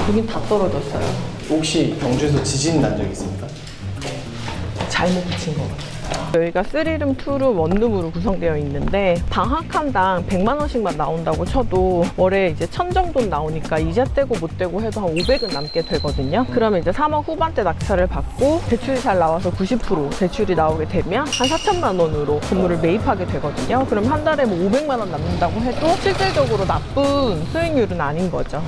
여긴 다 떨어졌어요. 혹시 경주에서 지진 난 적 있습니까? 잘못 붙인 것 같아요. 여기가 3룸, 2룸, 1룸으로 구성되어 있는데 방 한 칸당 100만 원씩만 나온다고 쳐도 월에 이제 1000 정도 나오니까 이자 떼고 못 떼고 해도 한 500은 남게 되거든요. 그러면 이제 3억 후반대 낙찰을 받고 대출이 잘 나와서 90% 대출이 나오게 되면 한 4천만 원으로 건물을 매입하게 되거든요. 그럼 한 달에 뭐 500만 원 남는다고 해도 실질적으로 나쁜 수익률은 아닌 거죠.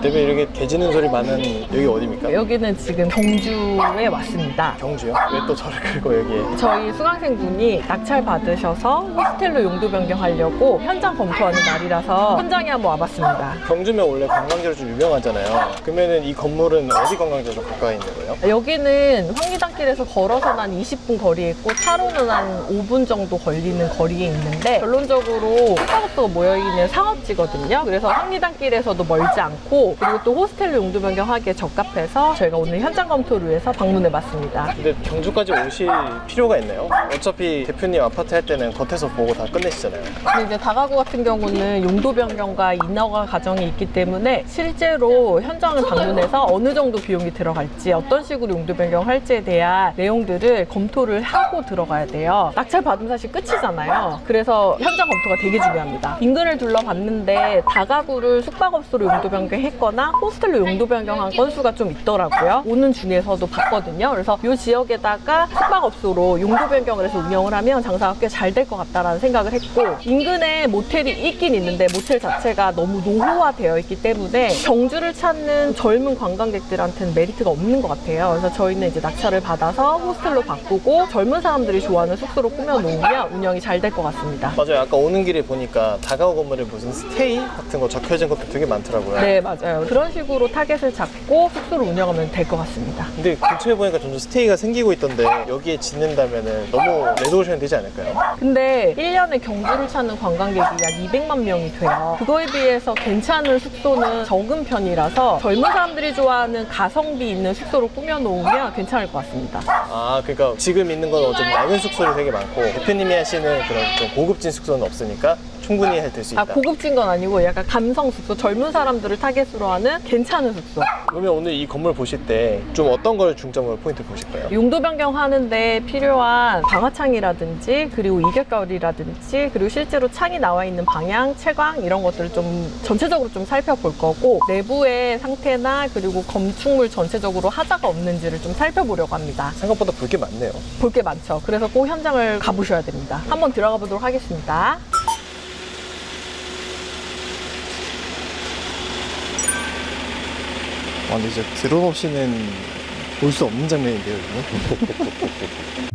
대표님 이렇게 개짖는 소리 많은 여기 어디입니까? 여기는 지금 경주에 왔습니다. 경주요? 왜 또 저를 끌고 여기에? 저희 수강생분이 낙찰 받으셔서 호스텔로 용도 변경하려고 현장 검토하는 날이라서 현장에 한번 와봤습니다. 경주면 원래 관광지로 좀 유명하잖아요. 그러면은 이 건물은 어디 관광지로 가까이 있는 거예요? 여기는 황리단길에서 걸어서는 한 20분 거리에 있고 차로는 한 5분 정도 걸리는 거리에 있는데 결론적으로 숙박업소가 모여있는 상업지거든요. 그래서 황리단길에서도 멀지 않고 그리고 또 호스텔로 용도 변경하기에 적합해서 저희가 오늘 현장 검토를 위해서 방문해봤습니다. 근데 경주까지 오실 필요가 있나요? 어차피 대표님 아파트 할 때는 겉에서 보고 다 끝내시잖아요. 근데 이제 다가구 같은 경우는 용도 변경과 인허가 과정이 있기 때문에 실제로 현장을 방문해서 어느 정도 비용이 들어갈지 어떤 식으로 용도 변경할지에 대한 내용들을 검토를 하고 들어가야 돼요. 낙찰 받으면 사실 끝이잖아요. 그래서 현장 검토가 되게 중요합니다. 인근을 둘러봤는데 다가구를 숙박업소로 용도 변경했거나 호스텔로 용도 변경한 건수가 좀 있더라고요. 오는 중에서도 봤거든요. 그래서 이 지역에다가 숙박업소로 용도 변경을 해서 운영을 하면 장사가 꽤 잘 될 것 같다라는 생각을 했고 인근에 모텔이 있긴 있는데 모텔 자체가 너무 노후화되어 있기 때문에 경주를 찾는 젊은 관광객들한테는 메리트가 없는 것 같아요. 그래서 저희는 이제 낙찰을 받아서 호스텔로 바꾸고 젊은 사람들이 좋아하는 숙소로 꾸며놓으면 운영이 잘 될 것 같습니다. 맞아요. 아까 오는 길에 보니까 다가구 건물에 무슨 스테이 같은 거 적혀진 것도 되게 많더라고요. 네, 맞아요. 그런 식으로 타겟을 잡고 숙소를 운영하면 될 것 같습니다. 근데 근처에 보니까 점점 스테이가 생기고 있던데 여기에 짓는다면은 너무 레노베이션이 되지 않을까요? 근데 1년에 경주를 찾는 관광객이 약 200만 명이 돼요. 그거에 비해서 괜찮은 숙소는 적은 편이라서 젊은 사람들이 좋아하는 가성비 있는 숙소로 꾸며놓으면 괜찮을 것 같습니다. 아, 그러니까 지금 있는 건 어차피 낡은 숙소들이 되게 많고 대표님이 하시는 그런 좀 고급진 숙소는 없으니까 충분히 될 수 있다. 고급진 건 아니고 약간 감성 숙소, 젊은 사람들을 타겟으로 하는 괜찮은 숙소. 그러면 오늘 이 건물 보실 때 좀 어떤 걸 중점으로 포인트 보실 거예요? 용도 변경하는데 필요한 방화창이라든지 그리고 이격거리라든지 그리고 실제로 창이 나와 있는 방향, 채광 이런 것들을 좀 전체적으로 좀 살펴볼 거고 내부의 상태나 그리고 건축물 전체적으로 하자가 없는지를 좀 살펴보려고 합니다. 생각보다 볼 게 많네요. 볼 게 많죠. 그래서 꼭 현장을 가보셔야 됩니다. 한번 들어가 보도록 하겠습니다. 근데 이제 드론 없이는 볼 수 없는 장면인데요, 이거?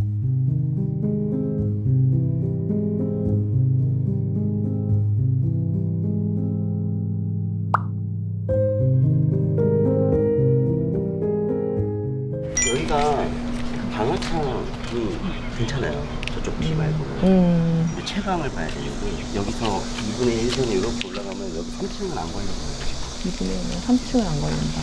여기가 방화창이 괜찮아요. 저쪽 비 말고. 근데 채광을 봐야 되는데 여기서 2분의 1선이 이렇게 올라가면 여기 3층은 안 걸려 보여요. 2분의 1은 3층은 안 걸린다.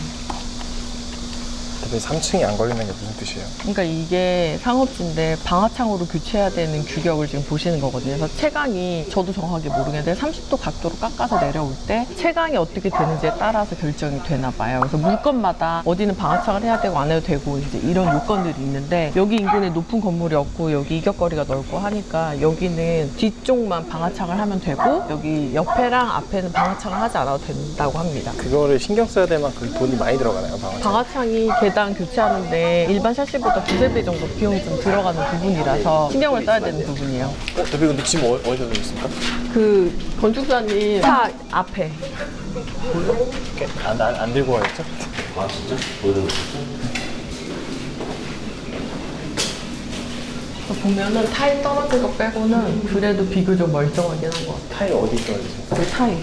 대표님 3층이 안 걸리는 게 무슨 뜻이에요? 그러니까 이게 상업지인데 방화창으로 교체해야 되는 규격을 지금 보시는 거거든요. 그래서 채광이 저도 정확하게 모르겠는데 30도 각도로 깎아서 내려올 때 채광이 어떻게 되는지에 따라서 결정이 되나 봐요. 그래서 물건마다 어디는 방화창을 해야 되고 안 해도 되고 이제 이런 요건들이 있는데 여기 인근에 높은 건물이 없고 여기 이격거리가 넓고 하니까 여기는 뒤쪽만 방화창을 하면 되고 여기 옆에랑 앞에는 방화창을 하지 않아도 된다고 합니다. 그거를 신경 써야 될 만큼 돈이 많이 들어가나요, 방화창? 방화창이 계단 교체하는데 일반 샤시보다 두세 배 정도 비용이 좀 들어가는 부분이라서 신경을 써야 되는 부분이에요. 대표님 근데 지금 어디서 들으셨습니까? 그 건축사님 차 앞에 안 들고 와야죠? 아 진짜? 모르는 거 보면은 타일 떨어진 거 빼고는 그래도 비교적 멀쩡하긴 한 것 같아요. 타일 어디 떨어지세요? 그 타일.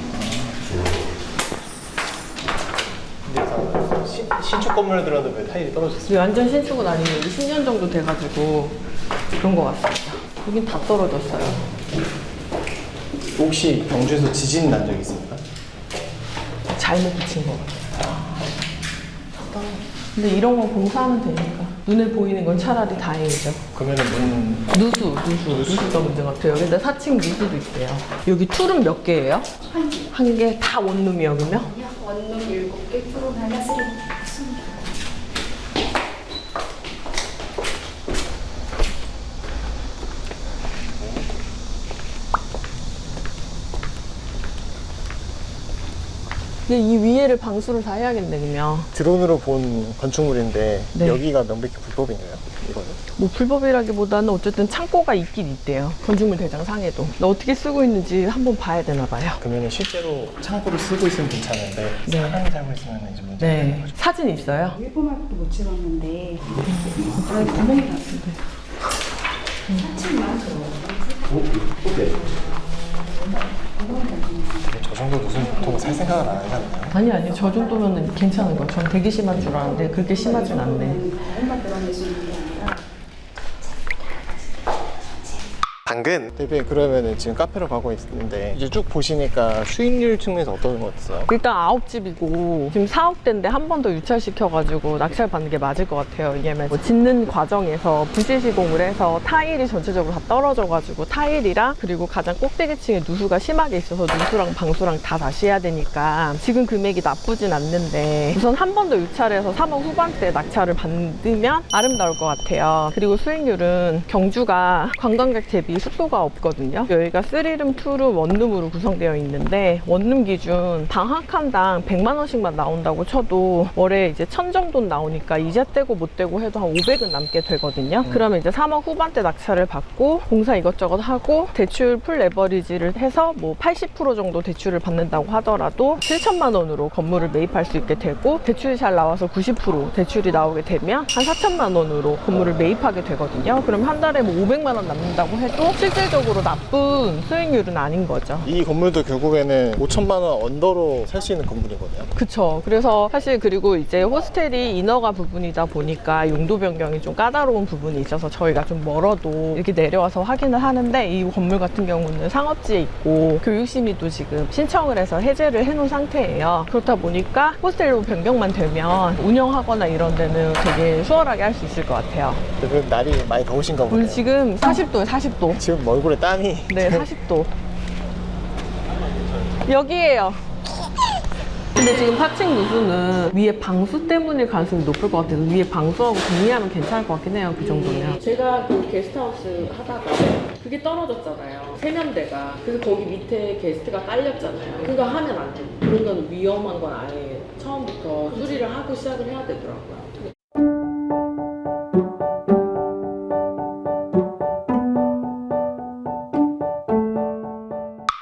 신축 건물에 들었는데 왜 타일이 떨어졌어요? 이게 완전 신축은 아니고 10년 정도 돼가지고 그런 것 같습니다. 여긴 다 떨어졌어요. 혹시 경주에서 지진 난 적 있습니까? 잘못 붙인 것 같아요. 근데 이런 거 공사하면 되니까. 눈에 보이는 건 차라리 다행이죠. 그러면은 문 누수가 문제 같아요. 여기다 4층 누수도 있대요. 여기 툴은 몇 개예요? 한 개. 한 개 다 원룸이요, 그러면? 원룸 7개, 프로 하나, 3개. 근데 이 위에를 방수를 다 해야겠네, 그러면. 드론으로 본 건축물인데 네. 여기가 명백히 불법인가요? 이거는? 뭐 불법이라기보다는 어쨌든 창고가 있긴 있대요. 건축물 대장상에도. 근데 어떻게 쓰고 있는지 한번 봐야 되나 봐요. 그러면은 실제로 창고를 쓰고 있으면 괜찮은데 네. 사람이 살고 있으면 이제 문제가 네. 되는 거죠. 사진 있어요? 일본말도 못 찍었는데 여기 구멍이 났는데 4층만 저 정도 무슨 보통 살 생각을 안 하잖아요. 아니, 저 정도면 괜찮은 거예요. 전 되게 심한 줄 알았는데 그렇게 심하진 않네. 엄마 들어갈 수 있는 게 아니라 당근 대표님, 그러면은 지금 카페로 가고 있는데 이제 쭉 보시니까 수익률 측면에서 어떤 거 같으세요? 일단 9집이고 지금 4억대인데 한 번 더 유찰시켜가지고 낙찰 받는 게 맞을 것 같아요. 왜냐면 뭐 짓는 과정에서 부실 시공을 해서 타일이 전체적으로 다 떨어져가지고 타일이랑 그리고 가장 꼭대기층에 누수가 심하게 있어서 누수랑 방수랑 다 다시 해야 되니까 지금 금액이 나쁘진 않는데 우선 한 번 더 유찰해서 3억 후반대 낙찰을 받으면 아름다울 것 같아요. 그리고 수익률은 경주가 관광객 대비 숙소가 없거든요. 여기가 3룸, 2룸, 원룸으로 구성되어 있는데 원룸 기준 방 한 칸당 100만 원씩만 나온다고 쳐도 월에 이제 1000 정도는 나오니까 이자 떼고 못 떼고 해도 한 500은 남게 되거든요. 그러면 이제 3억 후반대 낙찰을 받고 공사 이것저것 하고 대출 풀 레버리지를 해서 뭐 80% 정도 대출을 받는다고 하더라도 7천만 원으로 건물을 매입할 수 있게 되고 대출이 잘 나와서 90% 대출이 나오게 되면 한 4천만 원으로 건물을 매입하게 되거든요. 그럼 한 달에 뭐 500만 원 남는다고 해도 실질적으로 나쁜 수익률은 아닌 거죠. 이 건물도 결국에는 5천만 원 언더로 살 수 있는 건물이거든요. 그쵸. 그래서 사실 그리고 이제 호스텔이 인허가 부분이다 보니까 용도 변경이 좀 까다로운 부분이 있어서 저희가 좀 멀어도 이렇게 내려와서 확인을 하는데 이 건물 같은 경우는 상업지에 있고 교육심의도 지금 신청을 해서 해제를 해놓은 상태예요. 그렇다 보니까 호스텔로 변경만 되면 운영하거나 이런 데는 되게 수월하게 할 수 있을 것 같아요. 그래도 날이 많이 더우신가 보네요. 오늘 지금 40도예요, 40도. 지금 얼굴에 땀이 네, 40도. 여기에요. 근데 지금 4층 누수는 위에 방수 때문일 가능성이 높을 것 같아서 위에 방수하고 정리하면 괜찮을 것 같긴 해요. 그 정도면. 제가 그 게스트하우스 하다가 그게 떨어졌잖아요. 세면대가. 그래서 거기 밑에 게스트가 깔렸잖아요. 그거 하면 안 돼. 그런 건 위험한 건 아예 처음부터 수리를 하고 시작을 해야 되더라고요.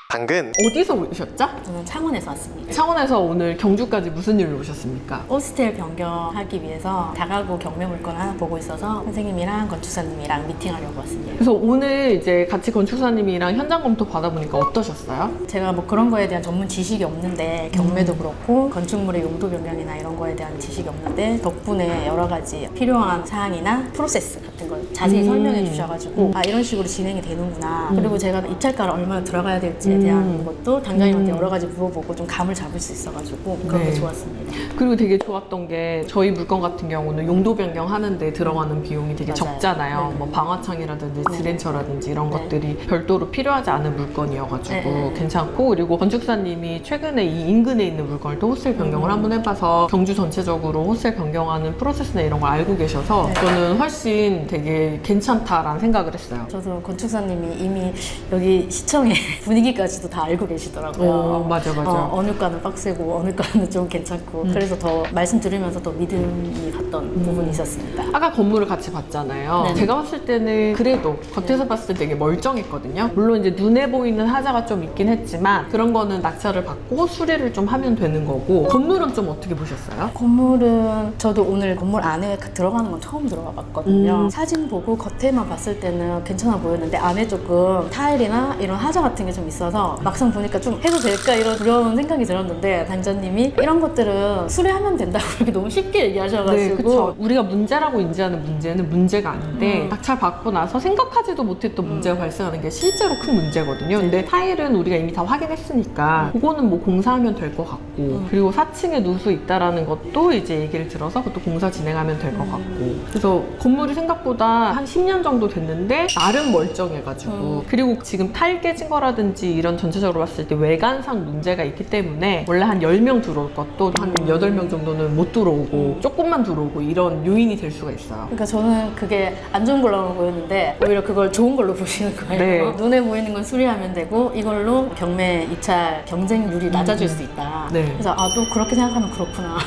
당근 어디서 오셨죠? 저는 창원에서 왔습니다. 창원에서 오늘 경주까지 무슨 일로 오셨습니까? 호스텔 변경하기 위해서 다가구 경매 물건 하나 보고 있어서 선생님이랑 건축사님이랑 미팅하려고 왔습니다. 그래서 오늘 이제 같이 건축사님이랑 현장 검토 받아보니까 어떠셨어요? 제가 뭐 그런 거에 대한 전문 지식이 없는데 경매도 그렇고 건축물의 용도 변경이나 이런 거에 대한 지식이 없는데 덕분에 여러 가지 필요한 사항이나 프로세스 같은 걸 자세히 설명해 주셔가지고 아 이런 식으로 진행이 되는구나. 그리고 제가 입찰가를 얼마나 들어가야 될지에 대한 것도 단장님한테 여러 가지 물어보고 좀 감을 잡을 수 있어가지고 그런 네. 게 좋았습니다. 그리고 되게 좋았던 게 저희 물건 같은 경우는 용도 변경하는데 들어가는 비용이 되게 맞아요. 적잖아요. 네. 뭐 방화창이라든지 드렌처라든지 이런 네. 것들이 별도로 필요하지 않은 물건이어가지고 네. 괜찮고 그리고 건축사님이 최근에 이 인근에 있는 물건을 또 호스텔 변경을 한번 해봐서 경주 전체적으로 호스텔 변경하는 프로세스나 이런 걸 알고 계셔서 네. 저는 훨씬 되게 괜찮다라는 생각을 했어요. 저도 건축사님이 이미 여기 시청의 분위기까지도 다 알고 계시더라고요. 맞아. 어느 과는 빡세고 어느 과는 좀 괜찮고 그래서 더 말씀드리면서 더 믿음이 갔던 부분이 있었습니다. 아까 건물을 같이 봤잖아요. 네네. 제가 봤을 때는 그래도 겉에서 봤을 때 되게 멀쩡했거든요. 물론 이제 눈에 보이는 하자가 좀 있긴 했지만 그런 거는 낙찰을 받고 수리를 좀 하면 되는 거고 건물은 좀 어떻게 보셨어요? 건물은 저도 오늘 건물 안에 들어가는 건 처음 들어가 봤거든요. 사진 보고 겉에만 봤을 때는 괜찮아 보였는데 안에 조금 타일이나 이런 하자 같은 게 좀 있어서 그래서 막상 보니까 좀 해도 될까 이런 두려운 생각이 들었는데 단장님이 이런 것들은 수리하면 된다고 이렇게 너무 쉽게 얘기하셔가지고 네, 그쵸. 우리가 문제라고 인지하는 문제는 문제가 아닌데 낙찰 받고 나서 생각하지도 못했던 문제가 발생하는 게 실제로 큰 문제거든요. 근데 타일은 우리가 이미 다 확인했으니까 그거는 뭐 공사하면 될 것 같고 그리고 4층에 누수 있다라는 것도 이제 얘기를 들어서 그것도 공사 진행하면 될 것 같고 그래서 건물이 생각보다 한 10년 정도 됐는데 나름 멀쩡해가지고 그리고 지금 타일 깨진 거라든지 이런 전체적으로 봤을 때 외관상 문제가 있기 때문에 원래 한 10명 들어올 것도 한 8명 정도는 못 들어오고 조금만 들어오고 이런 요인이 될 수가 있어요. 그러니까 저는 그게 안 좋은 걸로 보였는데 오히려 그걸 좋은 걸로 보시는 거예요. 네. 눈에 보이는 건 수리하면 되고 이걸로 경매 입찰 경쟁률이 낮아질 수 있다. 네. 그래서 아 또 그렇게 생각하면 그렇구나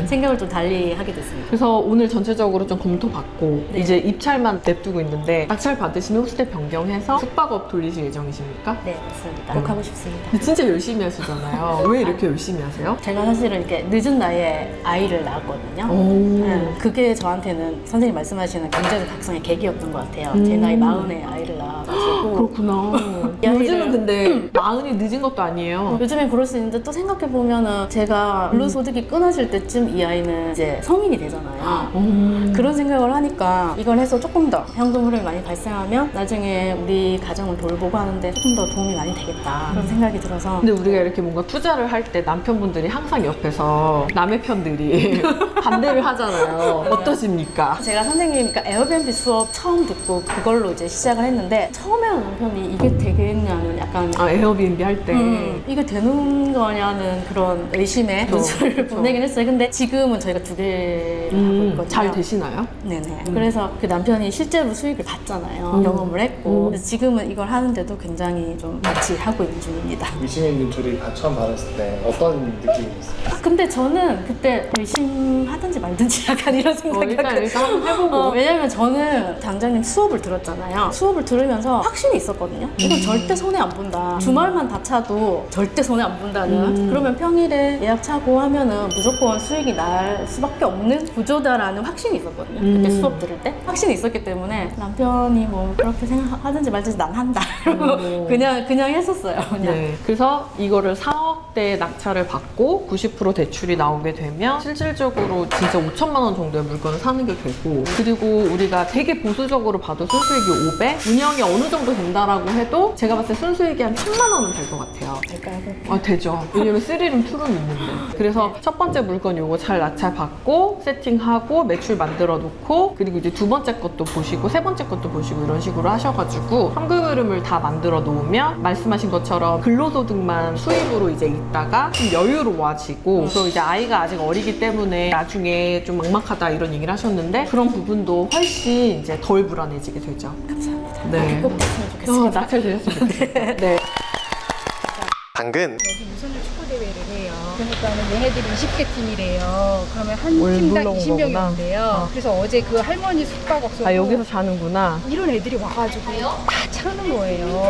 생각을 좀 달리 하게 됐습니다. 그래서 오늘 전체적으로 좀 검토받고 네. 이제 입찰만 냅두고 있는데 낙찰 받으시면 호스텔 변경해서 숙박업 돌리실 예정이십니까? 네, 맞습니다. 꼭 하고 싶습니다. 근데 진짜 열심히 하시잖아요. 왜 이렇게 열심히 하세요? 제가 사실은 이렇게 늦은 나이에 아이를 낳았거든요. 오. 네, 그게 저한테는 선생님 말씀하시는 경제적 각성의 계기였던 것 같아요. 제 나이 40에 아이를 낳아가지고 그렇구나. 이 아이를- 요즘은 근데 마흔이 늦은 것도 아니에요. 요즘엔 그럴 수 있는데 또 생각해보면은 제가 근로소득이 끊어질 때쯤 이 아이는 이제 성인이 되잖아요. 그런 생각을 하니까 이걸 해서 조금 더 현금 흐름이 많이 발생하면 나중에 우리 가정을 돌보고 하는데 조금 더 도움이 많이 되겠다 그런 생각이 들어서 근데 우리가 이렇게 뭔가 투자를 할 때 남편분들이 항상 옆에서 남의 편들이 반대를 하잖아요. 어떠십니까? 제가 선생님 그러니까 에어비앤비 수업 처음 듣고 그걸로 이제 시작을 했는데 처음에는 남편이 이게 되겠냐는 약간 아, 에어비앤비 할 때. 이게 되는 거냐는 그런 의심의 눈초리를 그쵸. 보내긴 했어요. 근데 지금은 저희가 2개를 하고 있거든요. 잘 되시나요? 네네. 그래서 그 남편이 실제로 수익을 봤잖아요. 경험을 했고. 그래서 지금은 이걸 하는데도 굉장히 좀 같이 하고 있는 중입니다. 의심의 눈초리 처음 받았을 때 어떤 느낌이 있어요? 근데 저는 그때 의심하든지 말든지 약간 이런 생각이 일단 한번 해보고. 왜냐면 저는 당장님 수업을 들었잖아요. 수업을 들으면서 확신이 있었거든요. 이건 절대 손해 안 본다. 주말만 다 차도 절대 손해 안 본다는. 그러면 평일에 예약 차고 하면은 무조건 수익이 날 수밖에 없는 구조다라는 확신이 있었거든요. 그때 수업 들을 때 확신이 있었기 때문에 남편이 뭐 그렇게 생각하든지 말든지 난 한다. 이러고 그냥 했었어요. 그냥. 네. 그래서 이거를 4억대 낙찰을 받고 90% 대출이 나오게 되면 실질적으로 진짜 5천만 원 정도의 물건을 사는 게 되고 그리고 우리가 되게 보수적으로 봐도 순수익이 5배? 운영이 어느 정도 된다라고 해도 제가 봤을 때 순수익이 한 1,000만 원은 될 것 같아요. 될까요? 아, 되죠. 왜냐면 3룸, 2룸 있는데. 그래서 첫 번째 물건 요거 잘 낙찰 받고 세팅하고 매출 만들어 놓고 그리고 이제 두 번째 것도 보시고 세 번째 것도 보시고 이런 식으로 하셔가지고 현금 흐름을 다 만들어 놓으면 말씀하신 것처럼 근로소득만 수입으로 이제 있다가 좀 여유로워지고 그래서 이제 아이가 아직 어리기 때문에 나중에 좀 막막하다 이런 얘기를 하셨는데 그런 부분도 훨씬 이제 덜 불안해지게 되죠. 감사합니다. 네. 꼭 됐으면 좋겠습니다. 낙찰 되셨으면 좋겠어요. 네. 당근 여기 무선을 축구 대회를 해요. 그러니까는 얘네들이 20개 팀이래요. 그러면 한 원래 팀당 놀러 온 20명이 거구나. 온대요. 그래서 어제 그 할머니 숙박업소 아, 여기서 자는구나. 이런 애들이 와가지고 다 차는 거예요.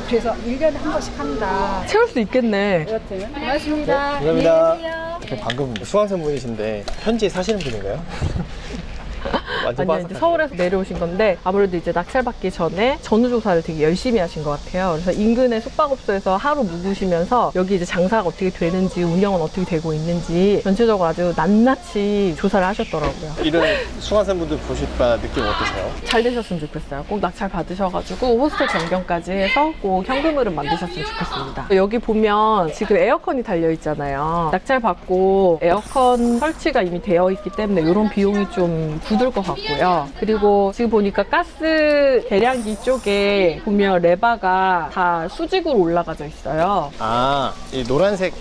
그래서 1년에 한 번씩 한다. 채울 수 있겠네. 여튼 고맙습니다. 감사합니다. 안녕히 계세요. 방금 수강생분이신데 현지에 사시는 분인가요? 완전 아니요, 이제 서울에서 내려오신 건데 아무래도 이제 낙찰 받기 전에 전후조사를 되게 열심히 하신 것 같아요. 그래서 인근의 숙박업소에서 하루 묵으시면서 여기 이제 장사가 어떻게 되는지 운영은 어떻게 되고 있는지 전체적으로 아주 낱낱이 조사를 하셨더라고요. 이런 수강생분들 보실 때 느낌 어떠세요? 잘 되셨으면 좋겠어요. 꼭 낙찰 받으셔가지고 호스텔 변경까지 해서 꼭 현금흐름 만드셨으면 좋겠습니다. 여기 보면 지금 에어컨이 달려 있잖아요. 낙찰 받고 에어컨 설치가 이미 되어 있기 때문에 이런 비용이 좀 굳을 것 같고요. 그리고 지금 보니까 가스 계량기 쪽에 보면 레바가 다 수직으로 올라가져 있어요. 아, 이 노란색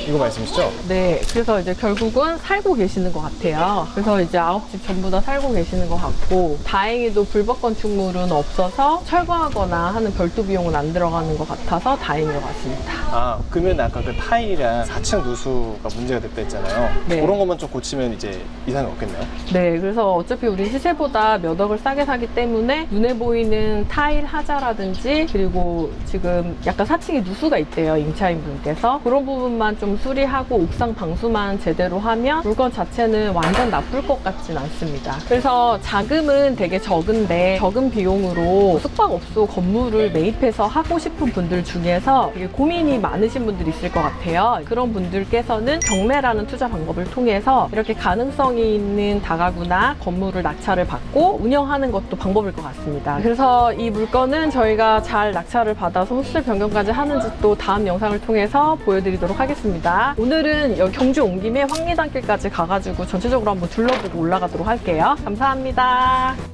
이거 말씀이시죠? 네, 그래서 이제 결국은 살고 계시는 것 같아요. 그래서 이제 9집 전부 다 살고 계시는 것 같고 다행히도 불법 건축물은 없어서 철거하거나 하는 별도 비용은 안 들어가는 것 같아서 다행인 것 같습니다. 아, 그러면 아까 그 타일이랑 4층 누수가 문제가 됐다 했잖아요. 네. 그런 것만 좀 고치면 이제 이상이 없겠네요. 네, 그래서 어차피 우리 시세보다 몇 억을 싸게 사기 때문에 눈에 보이는 타일 하자라든지 그리고 지금 약간 4층에 누수가 있대요, 임차인분께서. 그런 부분만 좀 수리하고 옥상 방수만 제대로 하면 물건 자체는 완전 나쁠 것 같진 않습니다. 그래서 자금은 되게 적은데 적은 비용으로 숙박업소 건물을 매입해서 하고 싶은 분들 중에서 되게 고민이 많으신 분들이 있을 것 같아요. 그런 분들께서는 경매라는 투자 방법을 통해서 이렇게 가능성이 있는 다가구나 건물을 낙찰을 받고 운영하는 것도 방법일 것 같습니다. 그래서 이 물건은 저희가 잘 낙찰을 받아서 호수질 변경까지 하는지 또 다음 영상을 통해서 보여드리도록 하겠습니다. 오늘은 여기 경주 온 김에 황리단길까지 가가지고 전체적으로 한번 둘러보고 올라가도록 할게요. 감사합니다.